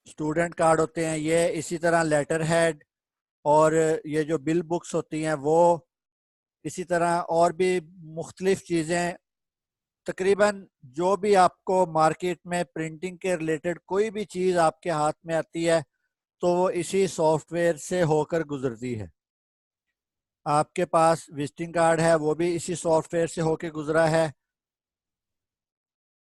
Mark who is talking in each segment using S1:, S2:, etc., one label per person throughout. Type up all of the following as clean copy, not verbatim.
S1: Student card ہوتے ہیں یہ، اسی طرح لیٹر ہیڈ، اور یہ جو بل بکس ہوتی ہیں وہ، اسی طرح اور بھی مختلف چیزیں، تقریباً جو بھی آپ کو مارکیٹ میں پرنٹنگ کے ریلیٹڈ کوئی بھی چیز آپ کے ہاتھ میں آتی ہے تو وہ اسی سافٹ ویئر سے ہو کر گزرتی ہے۔ آپ کے پاس وزٹنگ کارڈ ہے وہ بھی اسی سافٹ ویئر سے ہو کے گزرا ہے۔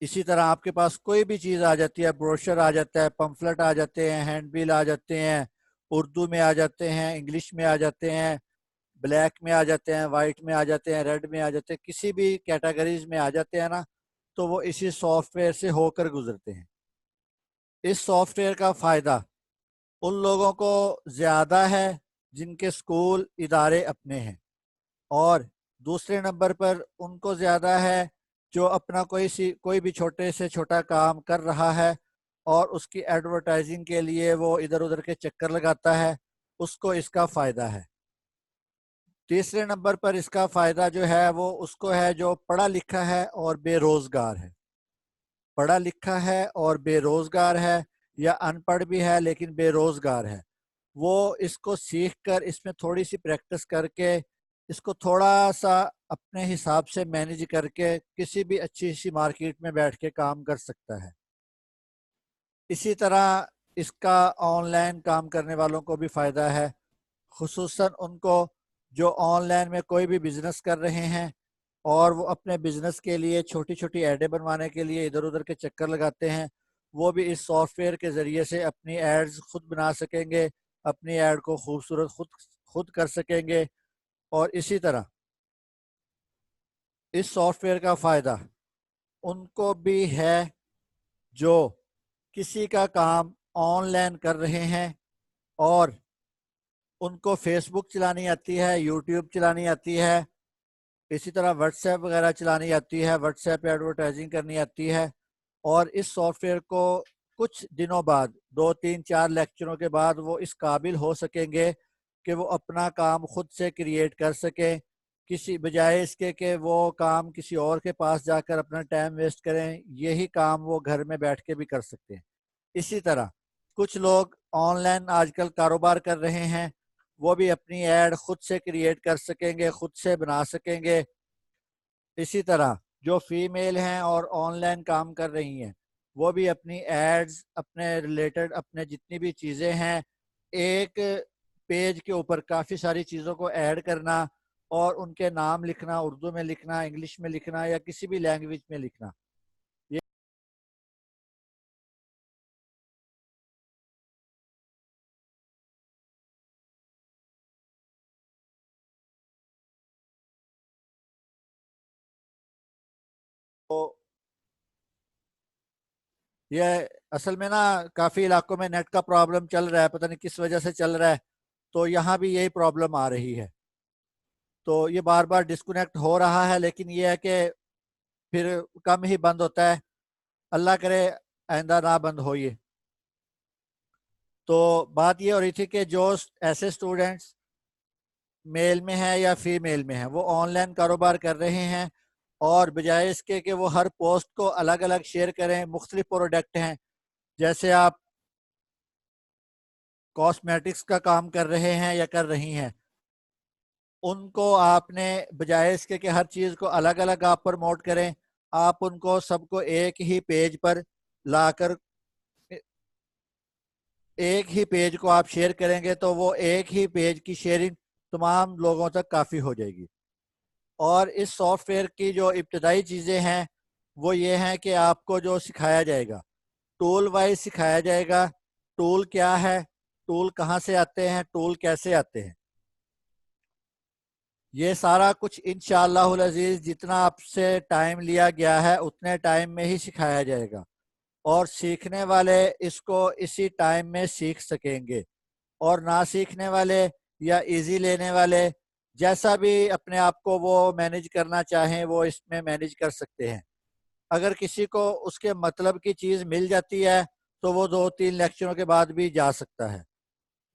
S1: اسی طرح آپ کے پاس کوئی بھی چیز آ جاتی ہے، بروشر آ جاتا ہے، پمفلٹ آ جاتے ہیں، ہینڈ بل آ جاتے ہیں، اردو میں آ جاتے ہیں، انگلش میں آ جاتے ہیں، بلیک میں آ جاتے ہیں، وائٹ میں آ جاتے ہیں، ریڈ میں آ جاتے ہیں، کسی بھی کیٹیگریز میں آ جاتے ہیں نا، تو وہ اسی سافٹ ویئر سے ہو کر گزرتے ہیں۔ اس سافٹ ویئر کا فائدہ ان لوگوں کو زیادہ ہے جن کے اسکول ادارے اپنے ہیں، اور دوسرے نمبر پر ان کو زیادہ ہے جو اپنا کوئی بھی چھوٹے سے چھوٹا کام کر رہا ہے اور اس کی ایڈورٹائزنگ کے لیے وہ ادھر ادھر کے چکر لگاتا ہے، اس کو اس کا فائدہ ہے۔ تیسرے نمبر پر اس کا فائدہ جو ہے وہ اس کو ہے جو پڑھا لکھا ہے اور بے روزگار ہے۔ پڑھا لکھا ہے اور بے روزگار ہے، یا ان پڑھ بھی ہے لیکن بے روزگار ہے، وہ اس کو سیکھ کر اس میں تھوڑی سی پریکٹس کر کے اس کو تھوڑا سا اپنے حساب سے مینیج کر کے کسی بھی اچھی سی مارکیٹ میں بیٹھ کے کام کر سکتا ہے۔ اسی طرح اس کا آن لائن کام کرنے والوں کو بھی فائدہ ہے، خصوصاً ان کو جو آن لائن میں کوئی بھی بزنس کر رہے ہیں اور وہ اپنے بزنس کے لیے چھوٹی چھوٹی ایڈیں بنوانے کے لیے ادھر ادھر کے چکر لگاتے ہیں، وہ بھی اس سافٹ ویئر کے ذریعے سے اپنی ایڈز خود بنا سکیں گے، اپنی ایڈ کو خوبصورت خود کر سکیں گے۔ اور اسی طرح اس سافٹ ویئر کا فائدہ ان کو بھی ہے جو کسی کا کام آن لائن کر رہے ہیں اور ان کو فیس بک چلانی آتی ہے، یوٹیوب چلانی آتی ہے، اسی طرح واٹس ایپ وغیرہ چلانی آتی ہے، واٹس ایپ پہ ایڈورٹائزنگ کرنی آتی ہے، اور اس سافٹ ویئر کو کچھ دنوں بعد 2 3 4 لیکچروں کے بعد وہ اس قابل ہو سکیں گے کہ وہ اپنا کام خود سے کریٹ کر سکیں، کسی بجائے اس کے کہ وہ کام کسی اور کے پاس جا کر اپنا ٹائم ویسٹ کریں، یہی کام وہ گھر میں بیٹھ کے بھی کر سکتے ہیں۔ اسی طرح کچھ لوگ آن لائن آج کل کاروبار کر رہے ہیں، وہ بھی اپنی ایڈ خود سے کریٹ کر سکیں گے، خود سے بنا سکیں گے۔ اسی طرح جو فیمیل ہیں اور آن لائن کام کر رہی ہیں وہ بھی اپنی ایڈز اپنے ریلیٹڈ اپنے جتنی بھی چیزیں ہیں ایک پیج کے اوپر کافی ساری چیزوں کو ایڈ کرنا اور ان کے نام لکھنا، اردو میں لکھنا، انگلش میں لکھنا یا کسی بھی لینگویج میں لکھنا، یہ یہ اصل میں نا کافی علاقوں میں نیٹ کا پرابلم چل رہا ہے، پتہ نہیں کس وجہ سے چل رہا ہے، تو یہاں بھی یہی پرابلم آ رہی ہے، تو یہ بار بار ڈسکنیکٹ ہو رہا ہے، لیکن یہ ہے کہ پھر کم ہی بند ہوتا ہے، اللہ کرے آئندہ نہ بند ہو یہ۔ تو بات یہ ہو رہی تھی کہ جو ایسے اسٹوڈنٹس میل میں ہیں یا فیمیل میں ہیں وہ آن لائن کاروبار کر رہے ہیں، اور بجائے اس کے کہ وہ ہر پوسٹ کو الگ الگ شیئر کریں، مختلف پروڈکٹ ہیں، جیسے آپ کاسمیٹکس کا کام کر رہے ہیں یا کر رہی ہیں، ان کو آپ نے بجائے اس کے کہ ہر چیز کو الگ الگ آپ پروموٹ کریں، آپ ان کو سب کو ایک ہی پیج پر لا کر ایک ہی پیج کو آپ شیئر کریں گے تو وہ ایک ہی پیج کی شیئرنگ تمام لوگوں تک کافی ہو جائے گی۔ اور اس سافٹ ویئر کی جو ابتدائی چیزیں ہیں وہ یہ ہیں کہ آپ کو جو سکھایا جائے گا ٹول وائز سکھایا جائے گا، ٹول کیا ہے، ٹول کہاں سے آتے ہیں، ٹول کیسے آتے ہیں، یہ سارا کچھ انشاءاللہ العزیز جتنا آپ سے ٹائم لیا گیا ہے اتنے ٹائم میں ہی سکھایا جائے گا، اور سیکھنے والے اس کو اسی ٹائم میں سیکھ سکیں گے، اور نہ سیکھنے والے یا ایزی لینے والے جیسا بھی اپنے آپ کو وہ مینیج کرنا چاہیں وہ اس میں مینیج کر سکتے ہیں۔ اگر کسی کو اس کے مطلب کی چیز مل جاتی ہے تو وہ 2 3 لیکچروں کے بعد بھی جا سکتا ہے۔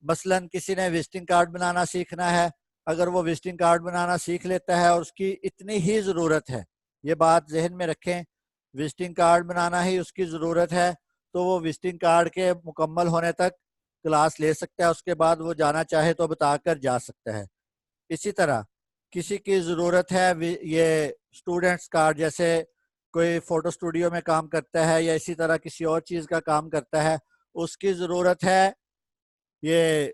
S1: مثلا کسی نے وزٹنگ کارڈ بنانا سیکھنا ہے، اگر وہ وزٹنگ کارڈ بنانا سیکھ لیتا ہے اور اس کی اتنی ہی ضرورت ہے، یہ بات ذہن میں رکھیں، وزٹنگ کارڈ بنانا ہی اس کی ضرورت ہے، تو وہ وزٹنگ کارڈ کے مکمل ہونے تک کلاس لے سکتا ہے، اس کے بعد وہ جانا چاہے تو بتا کر جا سکتا ہے۔ اسی طرح کسی کی ضرورت ہے یہ اسٹوڈنٹس کارڈ، جیسے کوئی فوٹو اسٹوڈیو میں کام کرتا ہے یا اسی طرح کسی اور چیز کا کام کرتا ہے، اس کی ضرورت ہے یہ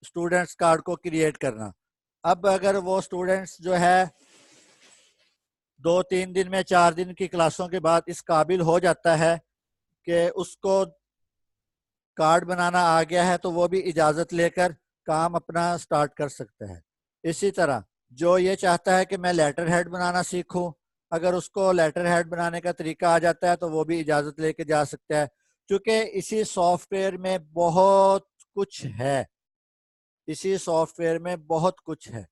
S1: اسٹوڈنٹس کارڈ کو کریٹ کرنا۔ اب اگر وہ اسٹوڈنٹس جو ہے 2-3 دن میں 4 دن کی کلاسوں کے بعد اس قابل ہو جاتا ہے کہ اس کو کارڈ بنانا آ گیا ہے، تو وہ بھی اجازت لے کر کام اپنا سٹارٹ کر سکتا ہے۔ اسی طرح جو یہ چاہتا ہے کہ میں لیٹر ہیڈ بنانا سیکھوں، اگر اس کو لیٹر ہیڈ بنانے کا طریقہ آ جاتا ہے تو وہ بھی اجازت لے کے جا سکتا ہے، کیونکہ اسی سافٹ ویئر میں بہت کچھ ہے، اسی سافٹ ویئر میں بہت کچھ ہے۔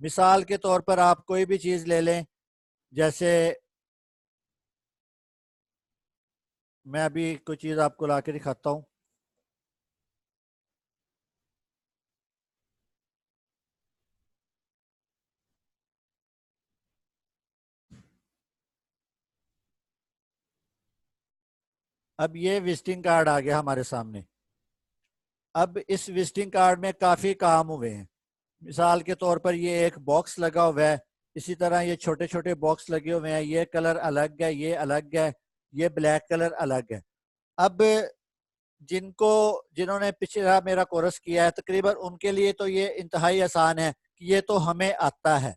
S1: مثال کے طور پر آپ کوئی بھی چیز لے لیں، جیسے میں ابھی کوئی چیز آپ کو لا کے دکھاتا ہوں۔ اب یہ وزٹنگ کارڈ آ گیا ہمارے سامنے۔ اب اس وزٹنگ کارڈ میں کافی کام ہوئے ہیں۔ مثال کے طور پر یہ ایک باکس لگا ہوا ہے، اسی طرح یہ چھوٹے چھوٹے باکس لگے ہوئے ہیں، یہ کلر الگ ہے، یہ الگ ہے، یہ بلیک کلر الگ ہے۔ اب جنہوں نے پچھلا میرا کورس کیا ہے تقریباً ان کے لیے تو یہ انتہائی آسان ہے کہ یہ تو ہمیں آتا ہے،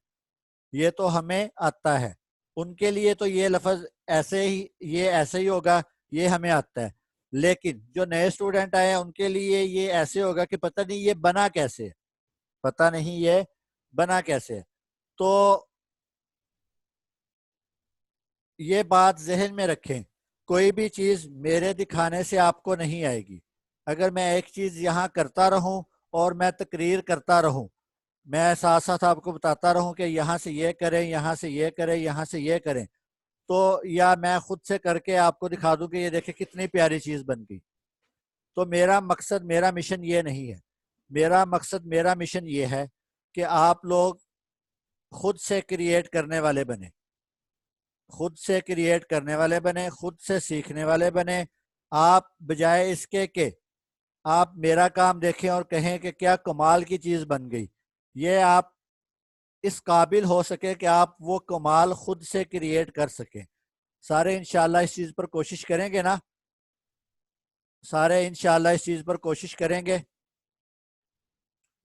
S1: یہ تو ہمیں آتا ہے، ان کے لیے تو یہ لفظ ایسے ہی ہوگا، یہ ہمیں آتا ہے۔ لیکن جو نئے اسٹوڈنٹ آئے ہیں ان کے لیے یہ ایسے ہوگا کہ پتہ نہیں یہ بنا کیسے ہے، پتہ نہیں یہ بنا کیسے ہے۔ تو یہ بات ذہن میں رکھیں، کوئی بھی چیز میرے دکھانے سے آپ کو نہیں آئے گی۔ اگر میں ایک چیز یہاں کرتا رہوں اور میں تقریر کرتا رہوں، میں ساتھ ساتھ آپ کو بتاتا رہوں کہ یہاں سے یہ کریں، یہاں سے یہ کریں، یہاں سے یہ کریں، تو یا میں خود سے کر کے آپ کو دکھا دوں کہ یہ دیکھیں کتنی پیاری چیز بن گئی، تو میرا مقصد، میرا مشن یہ نہیں ہے۔ میرا مقصد، میرا مشن یہ ہے کہ آپ لوگ خود سے کریٹ کرنے والے بنے، خود سے کریٹ کرنے والے بنے، خود سے سیکھنے والے بنے۔ آپ بجائے اس کے کہ آپ میرا کام دیکھیں اور کہیں کہ کیا کمال کی چیز بن گئی، یہ آپ اس قابل ہو سکے کہ آپ وہ کمال خود سے کریٹ کر سکیں۔ سارے انشاءاللہ اس چیز پر کوشش کریں گے نا؟ سارے انشاءاللہ اس چیز پر کوشش کریں گے؟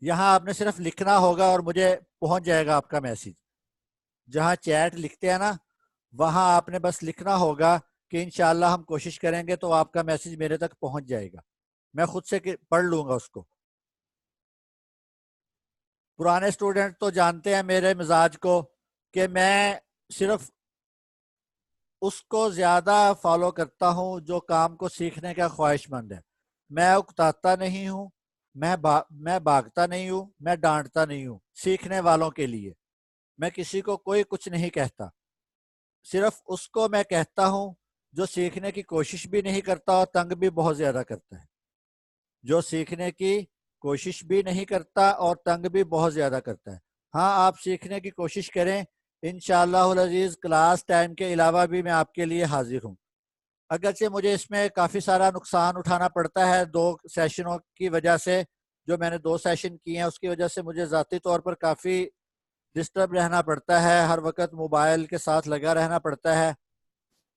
S1: یہاں آپ نے صرف لکھنا ہوگا اور مجھے پہنچ جائے گا آپ کا میسیج۔ جہاں چیٹ لکھتے ہیں نا، وہاں آپ نے بس لکھنا ہوگا کہ انشاءاللہ ہم کوشش کریں گے، تو آپ کا میسیج میرے تک پہنچ جائے گا، میں خود سے پڑھ لوں گا اس کو۔ پرانے اسٹوڈنٹ تو جانتے ہیں میرے مزاج کو کہ میں صرف اس کو زیادہ فالو کرتا ہوں جو کام کو سیکھنے کا خواہش مند ہے۔ میں اکتاتا نہیں ہوں، میں بھاگتا نہیں ہوں، میں ڈانٹتا نہیں ہوں سیکھنے والوں کے لیے۔ میں کسی کو کوئی کچھ نہیں کہتا، صرف اس کو میں کہتا ہوں جو سیکھنے کی کوشش بھی نہیں کرتا اور تنگ بھی بہت زیادہ کرتا ہے، جو سیکھنے کی کوشش بھی نہیں کرتا اور تنگ بھی بہت زیادہ کرتا ہے۔ ہاں، آپ سیکھنے کی کوشش کریں، انشاءاللہ العزیز کلاس ٹائم کے علاوہ بھی میں آپ کے لیے حاضر ہوں۔ اگرچہ مجھے اس میں کافی سارا نقصان اٹھانا پڑتا ہے 2 سیشنوں کی وجہ سے، جو میں نے 2 سیشن کیے ہیں اس کی وجہ سے مجھے ذاتی طور پر کافی ڈسٹرب رہنا پڑتا ہے، ہر وقت موبائل کے ساتھ لگا رہنا پڑتا ہے،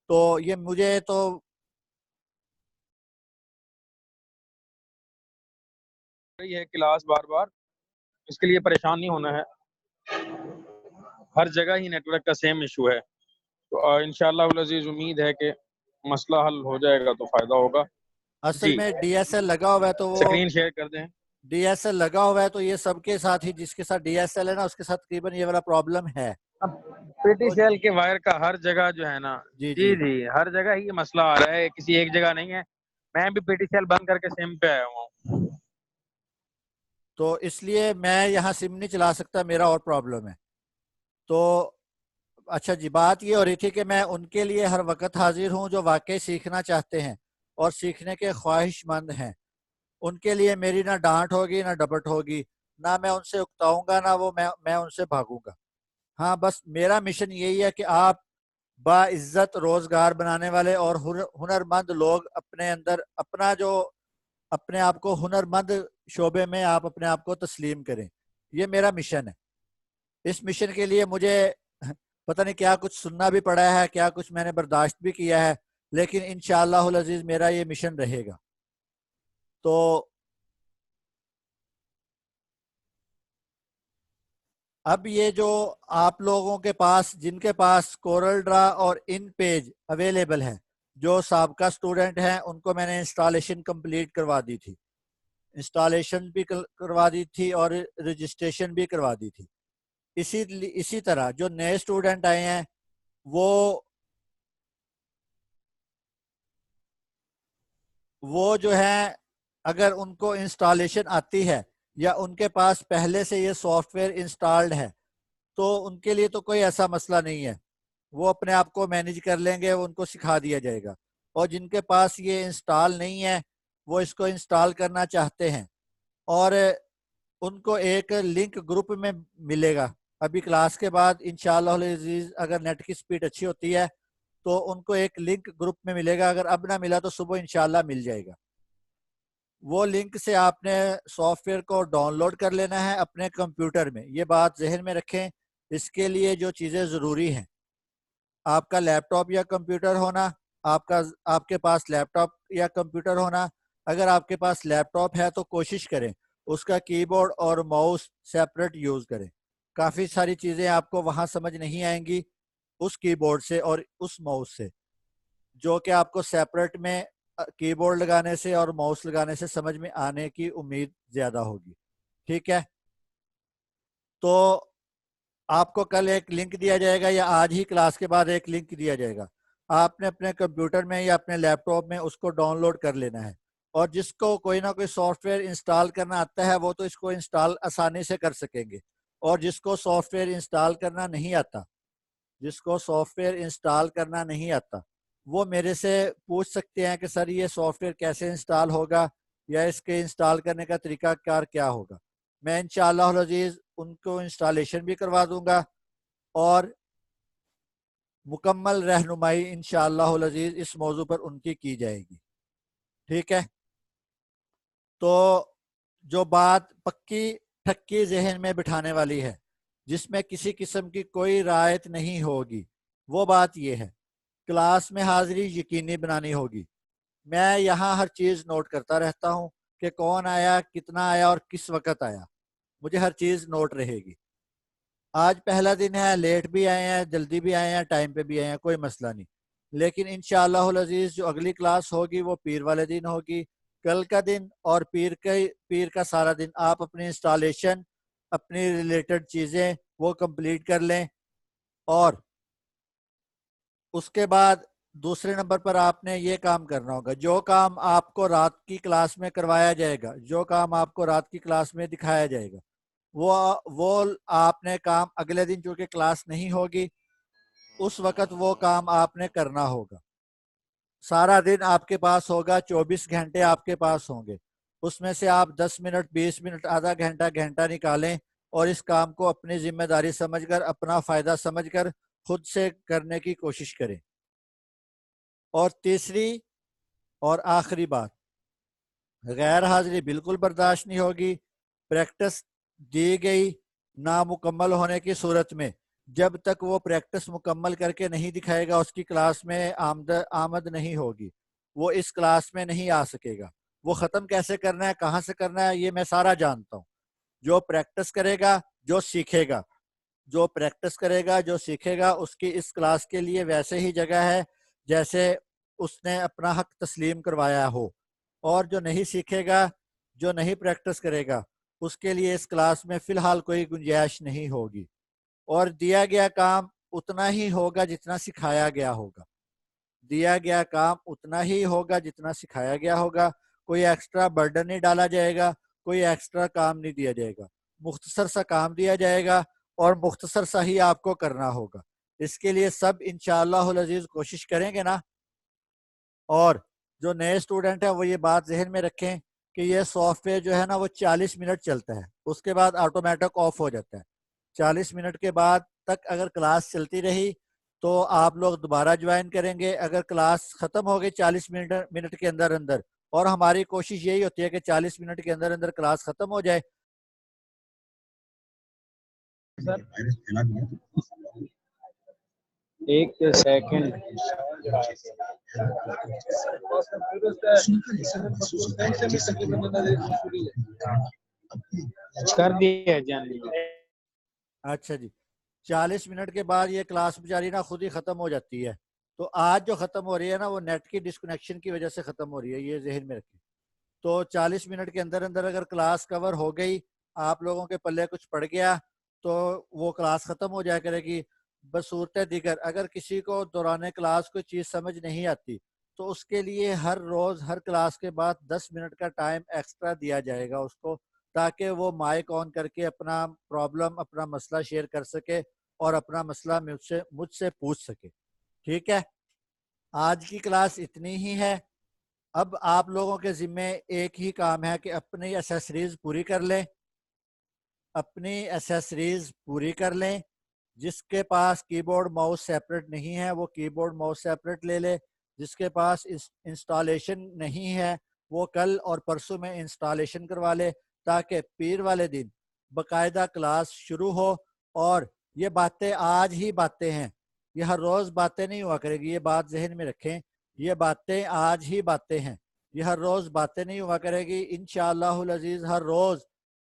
S1: تو یہ مجھے تو
S2: رہی ہے کلاس بار بار، اس کے لیے پریشان نہیں ہونا ہے، ہر جگہ ہی نیٹ ورک کا سیم ایشو ہے، تو انشاءاللہ العزیز امید ہے کہ مسئلہ حل ہو جائے گا تو فائدہ ہوگا۔
S1: اصل
S2: جی،
S1: میں ڈی ایس ایل لگا ہوا ہے، تو وہ
S2: اسکرین شیئر کر دیں۔
S1: ڈی ایس ایل لگا ہوا ہے تو یہ سب کے ساتھ ہی، جس کے ساتھ ڈی ایس ایل ہے نا اس کے ساتھ تقریباً یہ والا پرابلم ہے۔
S2: اب پی ٹی
S1: تو
S2: سی ایل کے وائر کا ہر جگہ جو ہے نا،
S1: جی
S2: جی
S1: جی
S2: جی ہر جگہ ہی یہ مسئلہ آ رہا ہے، کسی ایک جگہ نہیں ہے۔ میں بھی پی ٹی سی ایل بند کر کے سیم پہ آیا ہوں۔
S1: تو اس لیے میں یہاں سم نہیں چلا سکتا، میرا اور پرابلم ہے۔ تو اچھا جی، بات یہ ہو رہی تھی کہ میں ان کے لیے ہر وقت حاضر ہوں جو واقعی سیکھنا چاہتے ہیں اور سیکھنے کے خواہش مند ہیں۔ ان کے لیے میری نہ ڈانٹ ہوگی نہ ڈپٹ ہوگی، نہ میں ان سے اکتاؤں گا، نہ وہ میں ان سے بھاگوں گا۔ ہاں، بس میرا مشن یہی ہے کہ آپ باعزت روزگار بنانے والے اور ہنرمند لوگ اپنے اندر اپنے آپ کو ہنرمند شعبے میں آپ اپنے آپ کو تسلیم کریں. یہ میرا مشن ہے. اس مشن کے لیے مجھے پتہ نہیں کیا کچھ سننا بھی پڑا ہے, کیا کچھ میں نے برداشت بھی کیا ہے, لیکن انشاءاللہ العزیز میرا یہ مشن رہے گا. تو اب یہ جو آپ لوگوں کے پاس جن کے پاس کورل ڈرا اور ان پیج اویلیبل ہے, جو سابقہ سٹوڈنٹ ہیں, ان کو میں نے انسٹالیشن کمپلیٹ کروا دی تھی, انسٹالیشن بھی کروا دی تھی اور رجسٹریشن بھی کروا دی تھی. اسی طرح جو نئے سٹوڈنٹ آئے ہیں وہ جو ہیں اگر ان کو انسٹالیشن آتی ہے یا ان کے پاس پہلے سے یہ سافٹ ویئر انسٹالڈ ہے تو ان کے لیے تو کوئی ایسا مسئلہ نہیں ہے, وہ اپنے آپ کو مینیج کر لیں گے, ان کو سکھا دیا جائے گا. اور جن کے پاس یہ انسٹال نہیں ہے وہ اس کو انسٹال کرنا چاہتے ہیں, اور ان کو ایک لنک گروپ میں ملے گا. ابھی کلاس کے بعد انشاءاللہ العزیز اگر نیٹ کی سپیڈ اچھی ہوتی ہے تو ان کو ایک لنک گروپ میں ملے گا, اگر اب نہ ملا تو صبح انشاءاللہ مل جائے گا. وہ لنک سے آپ نے سافٹ ویئر کو ڈاؤن لوڈ کر لینا ہے اپنے کمپیوٹر میں. یہ بات ذہن میں رکھیں. اس کے لیے جو چیزیں ضروری ہیں, آپ کا لیپ ٹاپ یا کمپیوٹر ہونا, آپ کے پاس لیپ ٹاپ یا کمپیوٹر ہونا. اگر آپ کے پاس لیپ ٹاپ ہے تو کوشش کریں اس کا کی بورڈ اور ماؤس سیپریٹ یوز کریں. کافی ساری چیزیں آپ کو وہاں سمجھ نہیں آئیں گی اس کی بورڈ سے اور اس ماؤس سے, جو کہ آپ کو سیپریٹ میں کی بورڈ لگانے سے اور ماؤس لگانے سے سمجھ میں آنے کی امید زیادہ ہوگی. ٹھیک ہے, تو آپ کو کل ایک لنک دیا جائے گا یا آج ہی کلاس کے بعد ایک لنک دیا جائے گا. آپ نے اپنے کمپیوٹر میں یا اپنے لیپ ٹاپ میں اس کو ڈاؤن لوڈ کر لینا ہے, اور جس کو کوئی نہ کوئی سافٹ ویئر انسٹال کرنا آتا ہے وہ تو اس کو انسٹال آسانی سے کر سکیں گے, اور جس کو سافٹ ویئر انسٹال کرنا نہیں آتا وہ میرے سے پوچھ سکتے ہیں کہ سر یہ سافٹ ویئر کیسے انسٹال ہوگا یا اس کے انسٹال کرنے کا طریقہ کار کیا ہوگا. میں انشاءاللہ العزیز ان کو انسٹالیشن بھی کروا دوں گا اور مکمل رہنمائی انشاءاللہ العزیز اس موضوع پر ان کی جائے گی. ٹھیک ہے, تو جو بات پکی ٹھکی ذہن میں بٹھانے والی ہے, جس میں کسی قسم کی کوئی رعایت نہیں ہوگی, وہ بات یہ ہے کلاس میں حاضری یقینی بنانی ہوگی. میں یہاں ہر چیز نوٹ کرتا رہتا ہوں کہ کون آیا, کتنا آیا اور کس وقت آیا, مجھے ہر چیز نوٹ رہے گی. آج پہلا دن ہے, لیٹ بھی آئے ہیں, جلدی بھی آئے ہیں, ٹائم پہ بھی آئے ہیں, کوئی مسئلہ نہیں. لیکن انشاءاللہ العزیز جو اگلی کلاس ہوگی وہ پیر والے دن ہوگی. کل کا دن اور پیر کا سارا دن آپ اپنی انسٹالیشن, اپنی ریلیٹڈ چیزیں وہ کمپلیٹ کر لیں. اور اس کے بعد دوسرے نمبر پر آپ نے یہ کام کرنا ہوگا, جو کام آپ کو رات کی کلاس میں کروایا جائے گا, جو کام آپ کو رات کی کلاس میں دکھایا جائے گا, وہ آپ نے کام اگلے دن چونکہ کلاس نہیں ہوگی اس وقت وہ کام آپ نے کرنا ہوگا. سارا دن آپ کے پاس ہوگا, 24 گھنٹے آپ کے پاس ہوں گے, اس میں سے آپ 10 منٹ 20 منٹ آدھا گھنٹہ نکالیں اور اس کام کو اپنی ذمہ داری سمجھ کر, اپنا فائدہ سمجھ کر خود سے کرنے کی کوشش کریں. اور تیسری اور آخری بات, غیر حاضری بالکل برداشت نہیں ہوگی. پریکٹس دی گئی نامکمل ہونے کی صورت میں جب تک وہ پریکٹس مکمل کر کے نہیں دکھائے گا اس کی کلاس میں آمد نہیں ہوگی, وہ اس کلاس میں نہیں آ سکے گا. وہ ختم کیسے کرنا ہے, کہاں سے کرنا ہے, یہ میں سارا جانتا ہوں. جو پریکٹس کرے گا جو سیکھے گا, جو پریکٹس کرے گا جو سیکھے گا, اس کی اس کلاس کے لیے ویسے ہی جگہ ہے جیسے اس نے اپنا حق تسلیم کروایا ہو. اور جو نہیں سیکھے گا, جو نہیں پریکٹس کرے گا, اس کے لیے اس کلاس میں فی الحال کوئی گنجائش نہیں ہوگی. اور دیا گیا کام اتنا ہی ہوگا جتنا سکھایا گیا ہوگا, دیا گیا کام اتنا ہی ہوگا جتنا سکھایا گیا ہوگا. کوئی ایکسٹرا برڈن نہیں ڈالا جائے گا, کوئی ایکسٹرا کام نہیں دیا جائے گا, مختصر سا کام دیا جائے گا اور مختصر سا ہی آپ کو کرنا ہوگا. اس کے لیے سب انشاءاللہ العزیز کوشش کریں گے نا. اور جو نئے سٹوڈنٹ ہیں وہ یہ بات ذہن میں رکھیں کہ یہ سافٹ ویئر جو ہے نا وہ 40 منٹ چلتا ہے, اس کے بعد آٹومیٹک آف ہو جاتا ہے. 40 منٹ کے بعد تک اگر کلاس چلتی رہی تو آپ لوگ دوبارہ جوائن کریں گے. اگر کلاس ختم ہو گئی 40 منٹ کے اندر اندر، اور ہماری کوشش یہی ہوتی ہے کہ 40 منٹ کے اندر اندر کلاس ختم ہو جائے.
S2: ایک سیکنڈ کر دیا جان.
S1: اچھا جی، 40 منٹ کے بعد یہ کلاس بیچاری نا خود ہی ختم ہو جاتی ہے. تو آج جو ختم ہو رہی ہے نا وہ نیٹ کی ڈسکنیکشن کی وجہ سے ختم ہو رہی ہے، یہ ذہن میں رکھیں. تو 40 منٹ کے اندر اندر اگر کلاس کور ہو گئی، آپ لوگوں کے پلے کچھ پڑ گیا، تو وہ کلاس ختم ہو جایا کرے گی. بصورت دیگر اگر کسی کو دوران کلاس کوئی چیز سمجھ نہیں آتی تو اس کے لیے ہر روز ہر کلاس کے بعد 10 منٹ کا ٹائم ایکسٹرا دیا جائے گا اس کو، تاکہ وہ مائک آن کر کے اپنا پرابلم اپنا مسئلہ شیئر کر سکے اور اپنا مسئلہ مجھ سے پوچھ سکے. ٹھیک ہے، آج کی کلاس اتنی ہی ہے. اب آپ لوگوں کے ذمے ایک ہی کام ہے کہ اپنی ایسیسریز پوری کر لیں، اپنی ایسیسریز پوری کر لیں. جس کے پاس کی بورڈ ماؤس سیپریٹ نہیں ہے وہ کی بورڈ ماؤس سیپریٹ لے لے. جس کے پاس انسٹالیشن نہیں ہے وہ کل اور پرسوں میں انسٹالیشن کروا لے، تاکہ پیر والے دن باقاعدہ کلاس شروع ہو. اور یہ باتیں آج ہی باتیں ہیں، یہ ہر روز باتیں نہیں ہوا کرے گی، یہ بات ذہن میں رکھیں. یہ باتیں آج ہی باتیں ہیں، یہ ہر روز باتیں نہیں ہوا کرے گی. انشاءاللہ العزیز ہر روز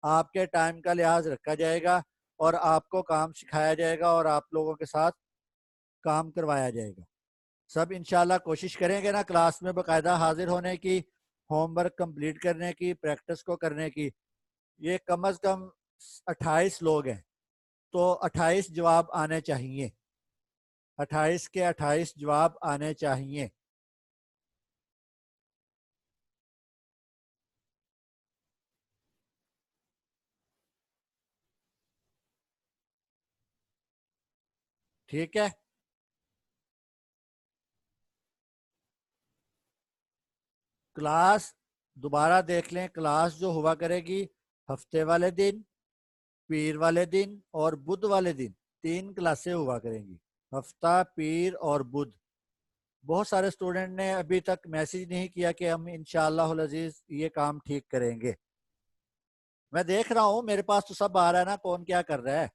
S1: آپ کے ٹائم کا لحاظ رکھا جائے گا اور آپ کو کام سکھایا جائے گا اور آپ لوگوں کے ساتھ کام کروایا جائے گا. سب انشاءاللہ کوشش کریں گے نا کلاس میں باقاعدہ حاضر ہونے کی، ہوم ورک کمپلیٹ کرنے کی، پریکٹس کو کرنے کی. یہ کم از کم 28 لوگ ہیں تو 28 جواب آنے چاہیے، 28 کے 28 جواب آنے چاہیے. ٹھیک ہے، کلاس دوبارہ دیکھ لیں. کلاس جو ہوا کرے گی ہفتے والے دن، پیر والے دن اور بدھ والے دن، 3 کلاسیں ہوا کریں گی، ہفتہ، پیر اور بدھ. بہت سارے سٹوڈنٹ نے ابھی تک میسج نہیں کیا کہ ہم انشاءاللہ العزیز یہ کام ٹھیک کریں گے. میں دیکھ رہا ہوں میرے پاس تو سب آ رہا ہے نا، کون کیا کر رہا ہے.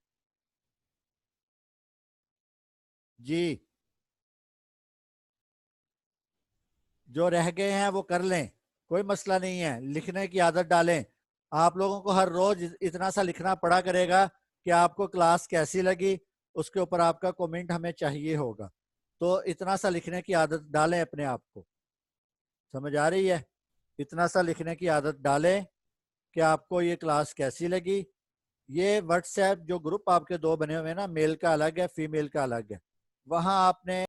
S1: جی، جو رہ گئے ہیں وہ کر لیں، کوئی مسئلہ نہیں ہے. لکھنے کی عادت ڈالیں. آپ لوگوں کو ہر روز اتنا سا لکھنا پڑا کرے گا کہ آپ کو کلاس کیسی لگی، اس کے اوپر آپ کا کومنٹ ہمیں چاہیے ہوگا. تو اتنا سا لکھنے کی عادت ڈالیں اپنے آپ کو. سمجھ آ رہی ہے؟ اتنا سا لکھنے کی عادت ڈالیں کہ آپ کو یہ کلاس کیسی لگی. یہ واٹس ایپ جو گروپ آپ کے 2 بنے ہوئے ہیں نا، میل کا الگ ہے، فیمیل کا الگ ہے، وہاں آپ نے